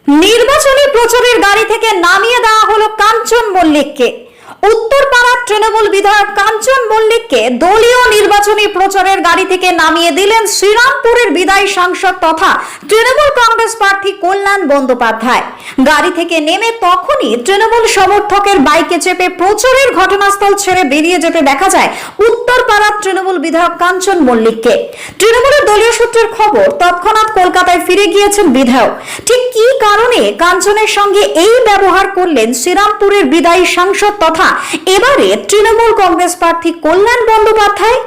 নির্বাচনী প্রচারের গাড়ি থেকে নামিয়ে দেওয়া হলো কাঞ্চন মল্লিককে। উত্তরপাড়ার তৃণমূল বিধায়ক কাঞ্চন মল্লিককে দলীয় নির্বাচনী প্রচারের গাড়ি থেকে নামিয়ে দিলেন শ্রীরামপুরের বিদায়ী সাংসদ তথা তৃণমূল কংগ্রেস প্রার্থী কল্যাণ বন্দ্যোপাধ্যায়। গাড়ি থেকে নেমে তখনই তৃণমূল সমর্থকের বাইকে চেপে প্রচারের ঘটনাস্থল ছেড়ে বেরিয়ে যেতে দেখা যায় উত্তরপাড়ার তৃণমূল বিধায়ক কাঞ্চন মল্লিককে। তৃণমূলের দলীয় সূত্রের খবর, তৎক্ষণাৎ কলকাতায় ফিরে গিয়েছেন বিধায়ক। ঠিক কি কারণে কাঞ্চনের সঙ্গে এই ব্যবহার করলেন শ্রীরামপুরের বিদায়ী সাংসদ তথা এবারে তৃণমূল কংগ্রেস প্রার্থী কল্যাণ বন্দ্যোপাধ্যায়?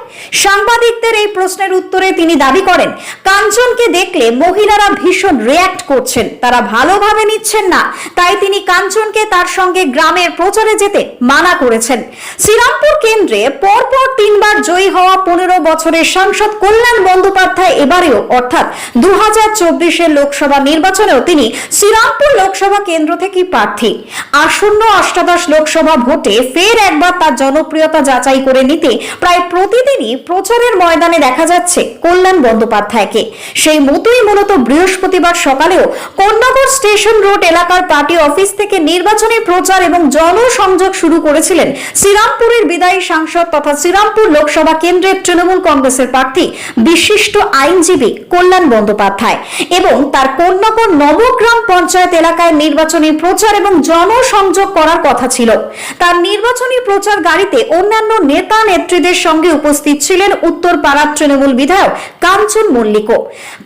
সাংবাদিকদের এই প্রশ্নের উত্তরে তিনি দাবি করেন, কাঞ্চনকে দেখলে মহিলারা ভীষণ রিয়্যাক্ট করছেন, তারা ভালোভাবে নিচ্ছেন না, তাই তিনি কাঞ্চনকে তার সঙ্গে গ্রামের প্রচারে যেতে মানা করেছেন। শ্রীরামপুর কেন্দ্রে পরপর 3 বার জয়ী হওয়া 15 বছরের সাংসদ কল্যাণ বন্দ্যোপাধ্যায় এবারেও অর্থাৎ 2024 লোকসভা নির্বাচনেও তিনি শ্রীরামপুর লোকসভা কেন্দ্র থেকে প্রার্থী। আসন্ন অষ্টাদশ লোকসভা ভোটে ফের একবার তার জনপ্রিয়তা যাচাই করে নিতে প্রায় প্রতিদিনই প্রচারের ময়দানে দেখা যাচ্ছে কল্যাণ বন্দ্যোপাধ্যায়কে। সেই মতোই মূলত বৃহস্পতিবার সকালেও কোন্নগর স্টেশন রোড এলাকার পার্টি অফিস থেকে নির্বাচনী প্রচার এবং জনসংযোগ শুরু করেছিলেন শ্রীরামপুরের বিদায়ী সাংসদ তথা শ্রীরামপুর লোকসভা কেন্দ্রের তৃণমূল কংগ্রেসের প্রার্থী বিশিষ্ট আইনজীবী কল্যাণ বন্দ্যোপাধ্যায় এবং তার কোন্নগর নবগ্রাম পঞ্চায়েত এলাকায় নির্বাচনী প্রচার এবং জনসংযোগ করার কথা ছিল। তার নির্বাচনী প্রচার গাড়িতে অন্যান্য নেতা নেত্রীদের সঙ্গে উপস্থিত ছিলেন উত্তরপাড়ার তৃণমূল বিধায়ক কাঞ্চন মল্লিকও।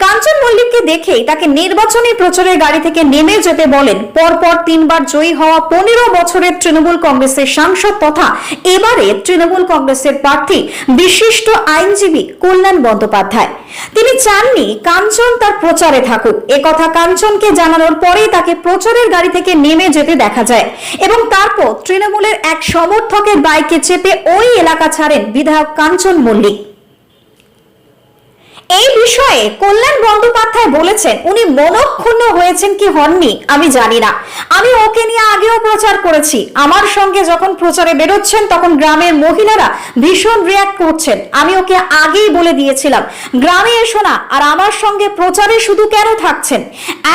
কাঞ্চন মল্লিককে দেখেই তাকে নির্বাচনী প্রচারের গাড়ি থেকে নেমে যেতে বলেন পরপর 3 বার জয়ী হওয়া 15 বছরের তৃণমূল কংগ্রেসের সাংসদ তথা এবারে তৃণমূল কংগ্রেসের প্রার্থী বিশিষ্ট আইনজীবী কল্যাণ বন্দ্যোপাধ্যায়। তিনি চাননি কাঞ্চন তার প্রচারে থাকুক, একথা কাঞ্চনকে জানানোর পরেই তাকে প্রচারের গাড়ি থেকে নেমে যেতে দেখা যায় এবং তারপর তৃণমূলের এক সমর্থকের বাইকে চেপে ওই এলাকা ছাড়েন বিধায়ক কাঞ্চন মল্লিক। এই বিষয়ে কল্যাণ বন্দ্যোপাধ্যায় বলেছেন, উনি মনক্ষুণ্ণ হয়েছেন কি হননি আমি জানি না, আমি ওকে নিয়ে আগেও প্রচার করেছি, আমার সঙ্গে যখন প্রচারে বেরোচ্ছেন তখন গ্রামের মহিলারা ভীষণ রিয়্যাক্ট করছেন, আমি ওকে আগেই বলে দিয়েছিলাম গ্রামে এসো না, আর আমার সঙ্গে প্রচারে শুধু কেন থাকছেন?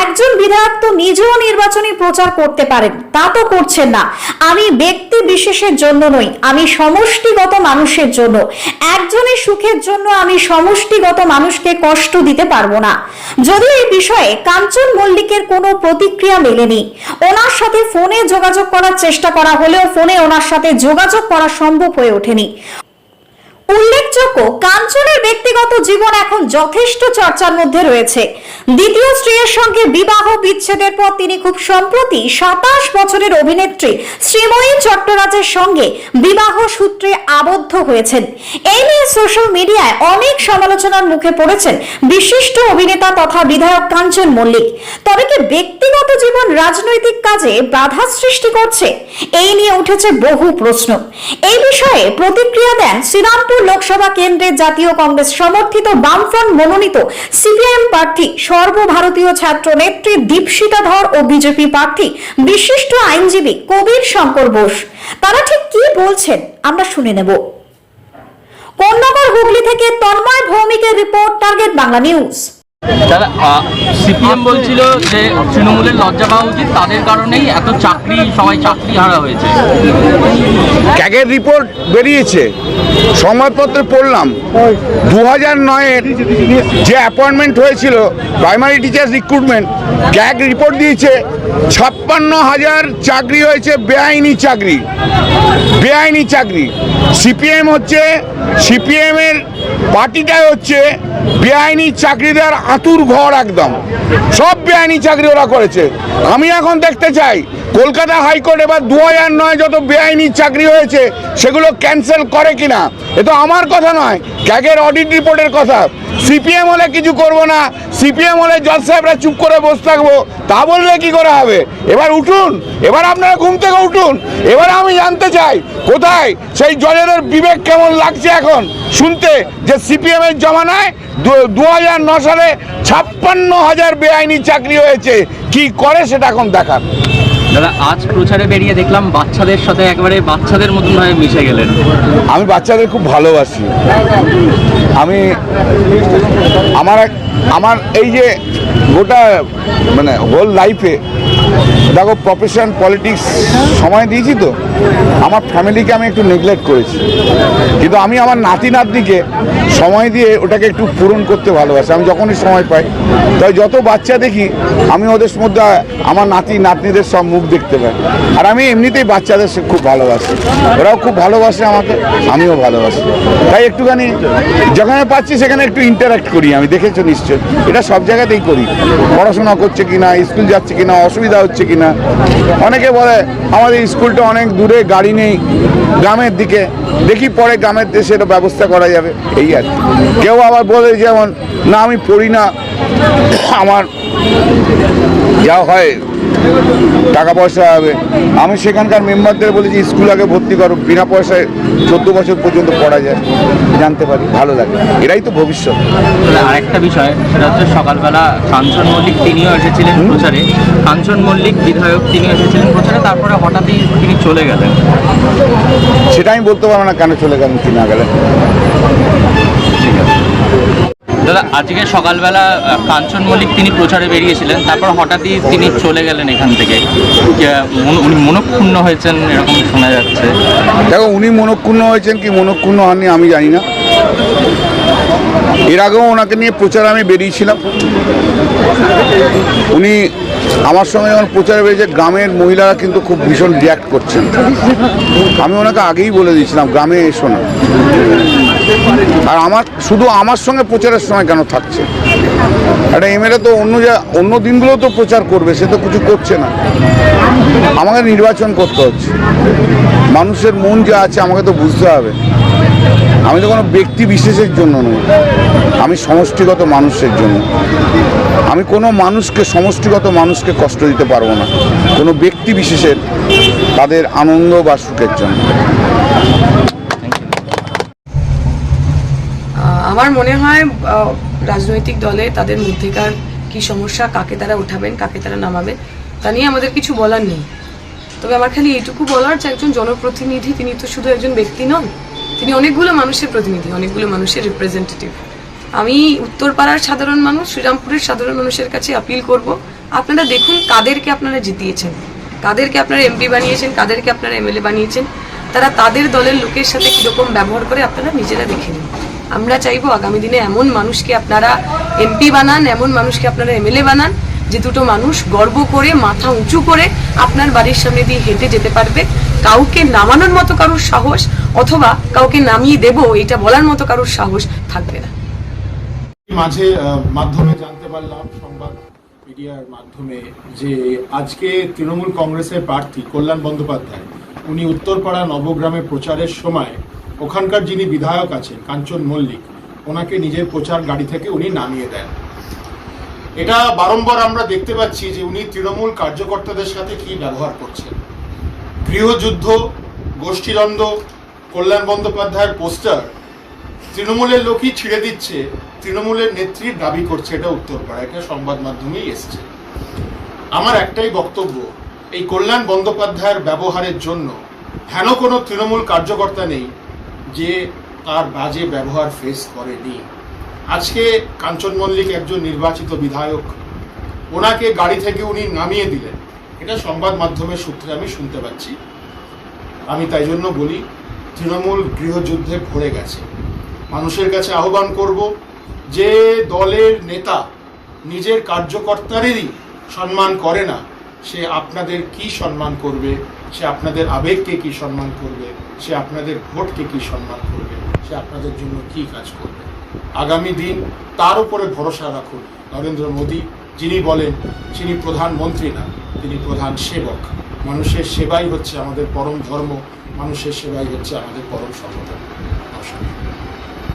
একজন বিধায়ক তো নিজেও নির্বাচনী প্রচার করতে পারেন, তা তো করছেন না। আমি ব্যক্তি বিশেষের জন্য নই, আমি সমষ্টিগত মানুষের জন্য, একজনের সুখের জন্য আমি সমষ্টিগত মানুষকে কষ্ট দিতে পারবো না। যদিও এই বিষয়ে কাঞ্চন মল্লিকের কোনো প্রতিক্রিয়া মেলেনি। ওনার সাথে ফোনে যোগাযোগ করার চেষ্টা করা হলেও ফোনে ওনার সাথে যোগাযোগ করা সম্ভব হয়ে ওঠেনি। উল্লেখযোগ্য, কাঞ্চনের ব্যক্তিগত জীবন এখন যথেষ্ট চর্চার মধ্যে রয়েছে। দ্বিতীয় স্ত্রীর সঙ্গে বিবাহ বিচ্ছেদের পর তিনি খুব সম্প্রতি 27 বছরের অভিনেত্রী শ্রীময়ী চট্টরাজের সঙ্গে বিবাহ সূত্রে আবদ্ধ হয়েছেন। এই নিয়ে সোশ্যাল মিডিয়ায় অনেক সমালোচনার মুখে পড়েছেন বিশিষ্ট অভিনেতা তথা বিধায়ক কাঞ্চন মল্লিক। তবে কি ব্যক্তিগত জীবন রাজনৈতিক কাজে বাধা সৃষ্টি করছে? এই নিয়ে উঠেছে বহু প্রশ্ন। এই বিষয়ে প্রতিক্রিয়া দেন শ্রীরামপুর লোকসভা কেন্দ্রের জাতীয় কংগ্রেস সমর্থিত বামফ্রন্ট মনোনীত সিপিআইএম প্রার্থী সর্বভারতীয় ছাত্র নেত্রী দীপশিতা ধর ও বিজেপি প্রার্থী বিশিষ্ট আইনজীবী কবির শঙ্কর বোস। তারা ঠিক কি বলছেন আমরা শুনে নেব। কোন্নগর হুগলি থেকে তন্ময় ভৌমিকের রিপোর্ট, টার্গেট বাংলা নিউজ। দাদা, সিপিএম বলছিল যে তৃণমূলের লজ্জা পাওয়া উচিত, তাদের কারণেই এত সবাই চাকরি হারা হয়েছে। ক্যাগের রিপোর্ট বেরিয়েছে, সংবাদপত্রে পড়লাম 2009-এর যে অ্যাপয়েন্টমেন্ট হয়েছিল primary teachers recruitment, CAG report দিয়েছে 56,000 চাকরি হয়েছে বেআইনি চাকরি। বেআইনি চাকরি সিপিএম হচ্ছে, সিপিএমের পার্টিটাই হচ্ছে বেআইনি চাকরি দেওয়ার আতুর ঘর, একদম সব বেআইনি চাকরি ওরা করেছে। আমি এখন দেখতে চাই কলকাতা হাইকোর্ট এবার 2009 যত বেআইনি চাকরি হয়েছে সেগুলো ক্যান্সেল করে কিনা। এ তো আমার কথা নয়, ক্যাগের অডিট রিপোর্টের কথা। সিপিএম হলে কিছু করবো না, সিপিএম হলে জজ সাহেবরা চুপ করে বসে থাকবো, তা বললে কি করে হবে? এবার উঠুন, এবার আপনারা ঘুম থেকে উঠুন। এবার আমি জানতে চাই কোথায় সেই জজেদের বিবেক কেমন লাগছে এখন শুনতে যে সিপিএম এর জমানায় 2009 সালে 56,000 বেআইনি চাকরি হয়েছে। কি করে সেটা এখন দেখার। দাদা আজ প্রচারে বেরিয়ে দেখলাম বাচ্চাদের সাথে একেবারে বাচ্চাদের মতন ভাবে মিশে গেলেন। আমি বাচ্চাদের খুব ভালোবাসি। আমি আমার এই যে গোটা মানে হোল লাইফে দেখো প্রফেশন পলিটিক্স সময় দিয়েছি, তো আমার ফ্যামিলিকে আমি একটু নেগলেক্ট করেছি, কিন্তু আমি আমার নাতি নাতনিকে সময় দিয়ে ওটাকে একটু পূরণ করতে ভালোবাসি। আমি যখনই সময় পাই, তাই যত বাচ্চা দেখি আমি ওদের মধ্যে আমার নাতি নাতনিদের সব মুখ দেখতে পাই। আর আমি এমনিতেই বাচ্চাদের খুব ভালোবাসি, ওরাও খুব ভালোবাসে আমাকে, আমিও ভালোবাসি। তাই একটুখানি যেখানে পাচ্ছি সেখানে একটু ইন্টারাক্ট করি। আমি দেখেছো নিশ্চয়, এটা সব জায়গাতেই করি। পড়াশোনা করছে কিনা, স্কুল যাচ্ছে কিনা, অসুবিধা হচ্ছে কিনা। অনেকে বলে আমাদের স্কুলটা অনেক দূরে, গাড়ি নেই, গ্রামের দিকে, দেখি পরে গ্রামের দেশে এটা ব্যবস্থা করা যাবে, এই আর কি। কেউ আবার বলে যেমন না আমি পড়ি না, আমার যা হয় টাকা পয়সা হবে। আমি সেখানকার মেম্বারদের বলেছি স্কুল আগে ভর্তি করো, বিনা পয়সায় 14 বছর পর্যন্ত পড়া যায়, জানতে পারি, ভালো লাগে। এরাই তো ভবিষ্যৎ। আরেকটা বিষয়, সেটা হচ্ছে সকালবেলা কাঞ্চন মল্লিক তিনিও এসেছিলেন প্রচারে, কাঞ্চন মল্লিক বিধায়ক তিনিও এসেছিলেন প্রচারে, তারপরে হঠাৎই তিনি চলে গেলেন। সেটা আমি বলতে পারবো না কেন চলে গেলেন কি না গেলেন। ঠিক আছে দাদা, আজকে সকালবেলা কাঞ্চন মল্লিক তিনি প্রচারে বেরিয়েছিলেন, তারপর হঠাৎই তিনি চলে গেলেন এখান থেকে। উনি মনক্ষুণ্ণ হয়েছেন এরকম শোনা যাচ্ছে। দেখো, উনি মনক্ষুণ্ণ হয়েছেন কি মনক্ষুণ্ণ হননি আমি জানি না। এর আগেও ওনাকে নিয়ে প্রচারে আমি বেরিয়েছিলাম। উনি আমার সঙ্গে যখন প্রচারে বেরিয়েছে, গ্রামের মহিলারা কিন্তু খুব ভীষণ রিয়াক্ট করছেন। আমি ওনাকে আগেই বলে দিয়েছিলাম গ্রামে এসো না। আর শুধু আমার সঙ্গে প্রচারের সময় কেন থাকছে? একটা এমএলএ তো অন্য দিনগুলো তো প্রচার করবে, সে তো কিছু করছে না। আমাকে নির্বাচন করতে হচ্ছে, মানুষের মন যা আছে আমাকে তো বুঝতে হবে। আমি তো কোনো ব্যক্তি বিশেষের জন্য নই, আমি সমষ্টিগত মানুষের জন্য। আমি কোনো সমষ্টিগত মানুষকে কষ্ট দিতে পারবো না, কোনো ব্যক্তি বিশেষের তাদের আনন্দ বা সুখের জন্য। আমার মনে হয় রাজনৈতিক দলে তাদের মধ্যেকার কি সমস্যা, কাকে তারা উঠাবেন, কাকে তারা নামাবেন, তা নিয়ে আমাদের কিছু বলার নেই। তবে আমার খালি এইটুকু বলার যে একজন জনপ্রতিনিধি তিনি তো শুধু একজন ব্যক্তি নন, তিনি অনেকগুলো মানুষের প্রতিনিধি, অনেকগুলো মানুষের রিপ্রেজেন্টেটিভ। আমি উত্তরপাড়ার সাধারণ মানুষ, শ্রীরামপুরের সাধারণ মানুষের কাছে আপিল করব, আপনারা দেখুন কাদেরকে আপনারা জিতিয়েছেন, কাদেরকে আপনারা এমপি বানিয়েছেন, কাদেরকে আপনারা এমএলএ বানিয়েছেন, তারা তাদের দলের লোকের সাথে কীরকম ব্যবহার করে আপনারা নিজেরা দেখে নিন। আমরা চাইবো আগামী দিনে এমন মানুষকে আপনারা এমপি বানান, এমন মানুষকে আপনারা এমএলএ বানান, যে দুটো মানুষ গর্ব করে মাথা উঁচু করে আপনার বাড়ির সামনে দিয়ে হেঁটে যেতে পারবে। কাউকে নামানোর মতো কারোর সাহস অথবা কাউকে নামিয়ে দেব এটা বলার মতো কারোর সাহস থাকবে না। মাঝে মাধ্যমে জানতে পারলাম, সংবাদ মিডিয়ার মাধ্যমে, যে আজকে তৃণমূল কংগ্রেসের প্রার্থী কল্যাণ বন্দ্যোপাধ্যায় উনি উত্তরপাড়া নবগ্রামে প্রচারের সময় ওখানকার যিনি বিধায়ক আছেন কাঞ্চন মল্লিক, ওনাকে নিজের প্রচার গাড়ি থেকে উনি নামিয়ে দেন। এটা বারংবার আমরা দেখতে পাচ্ছি যে উনি তৃণমূল কার্যকর্তাদের সাথে কি ব্যবহার করছেন। গৃহযুদ্ধ, গোষ্ঠীদ্বন্দ্ব, কল্যাণ বন্দ্যোপাধ্যায়ের পোস্টার তৃণমূলের লোকই ছিঁড়ে দিচ্ছে, তৃণমূলের নেত্রীর দাবি করছে, এটা উত্তরপাড়া, এটা সংবাদ মাধ্যমেই এসছে। আমার একটাই বক্তব্য, এই কল্যাণ বন্দ্যোপাধ্যায়ের ব্যবহারের জন্য হেন কোনো তৃণমূল কার্যকর্তা নেই যে তার বাজে ব্যবহার ফেস করেনি। আজকে কাঞ্চন মল্লিক একজন নির্বাচিত বিধায়ক, ওনাকে গাড়ি থেকে উনি নামিয়ে দিলেন, এটা সংবাদ মাধ্যমের সূত্রে আমি শুনতে পাচ্ছি। আমি তাই জন্য বলি, তৃণমূল গৃহযুদ্ধে ভরে গেছে। মানুষের কাছে আহ্বান করব, যে দলের নেতা নিজের কার্যকর্তাদেরই সম্মান করে না, সে আপনাদের কি সম্মান করবে? সে আপনাদের আবেগকে কি সম্মান করবে? সে আপনাদের ভোটকে কি সম্মান করবে? সে আপনাদের জন্য কি কাজ করবে? আগামী দিন তার উপরে ভরসা রাখুন। নরেন্দ্র মোদী যিনি বলেন, তিনি প্রধানমন্ত্রী না, তিনি প্রধান সেবক। মানুষের সেবাই হচ্ছে আমাদের পরম ধর্ম, মানুষের সেবাই হচ্ছে আমাদের পরম সর্বধর্ম। নমস্কার।